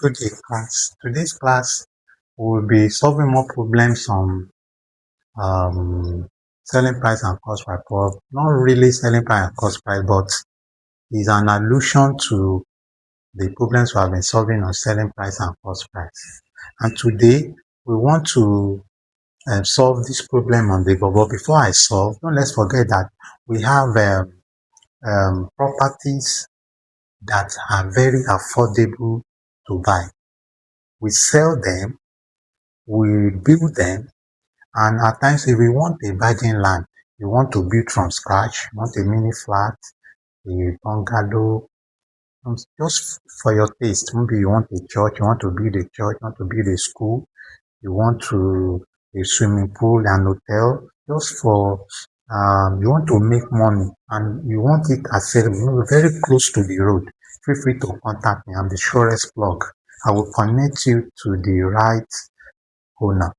Good day, class. Today's class will be solving more problems on selling price and cost price, but not really selling price and cost price, but is an allusion to the problems we have been solving on selling price and cost price. And today we want to solve this problem on the board. But before I solve, don't let's forget that we have properties that are very affordable to buy. We sell them, we build them, and at times if we want a virgin land, you want to build from scratch, you want a mini flat, a bungalow, just for your taste. Maybe you want a church, you want to build a church, you want to build a school, you want to a swimming pool, an hotel, just for you want to make money and you want it accessible, very close to the road. Feel free to contact me. I'm the surest plug. I will connect you to the right owner.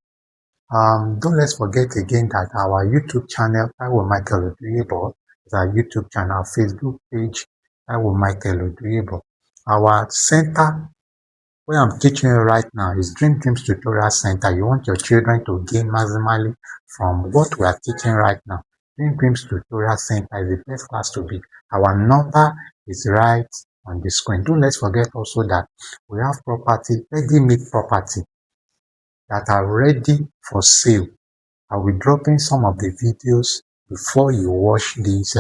Don't let's forget again that our YouTube channel, Taiwo Michael Oduyebo, is our YouTube channel, our Facebook page, Taiwo Michael Oduyebo. Our center where I'm teaching you right now is Dreams Tutorial Center. You want your children to gain maximally from what we are teaching right now. Dreams Tutorial Center is the best class to be. Our number is right on the screen. Don't let's forget also that we have property, ready-made property that are ready for sale. I will drop in some of the videos before you watch this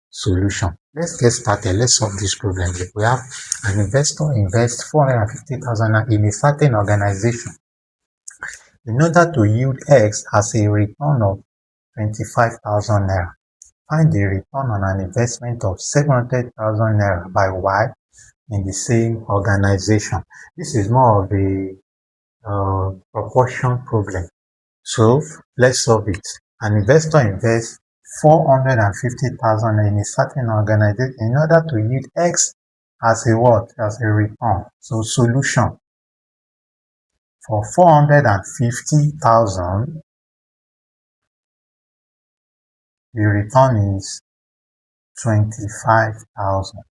solution. Let's get started. Let's solve this problem. We have an investor invest 450,000 in a certain organization in order to yield X as a return of 25,000 naira. Find the return on an investment of 700,000 naira by Y in the same organization. This is more of a proportion problem. So let's solve it. An investor invests 450,000 in a certain organization in order to yield X as a what? As a return. So solution. For 450,000, the return is 25,000.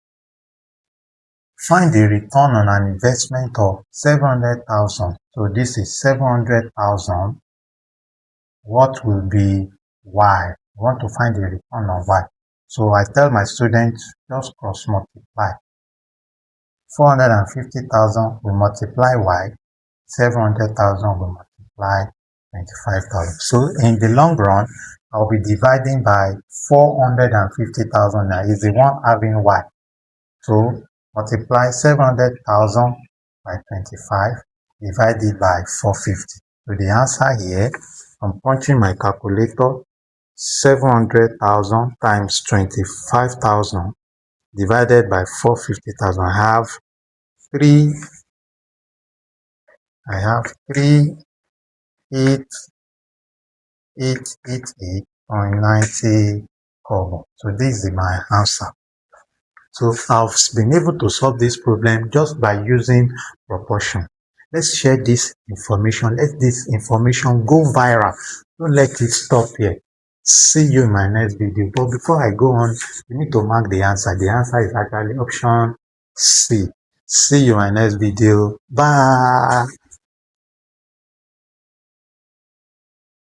Find the return on an investment of 700,000. So this is 700,000. What will be Y? We want to find the return of Y. So I tell my students, just cross multiply. 450,000 will multiply Y. 700,000 will multiply 25,000. So in the long run, I'll be dividing by 450,000 now is the one having Y. So multiply 700,000 by 25 divided by 450. So the answer here, I'm punching my calculator, 700,000 times 25,000 divided by 450,000. I have 3,888.90 kobo. So this is my answer. So I've been able to solve this problem just by using proportion. Let's share this information. Let this information go viral. Don't let it stop here. See you in my next video. But before I go on, you need to mark the answer. The answer is actually option C. See you in my next video. Bye.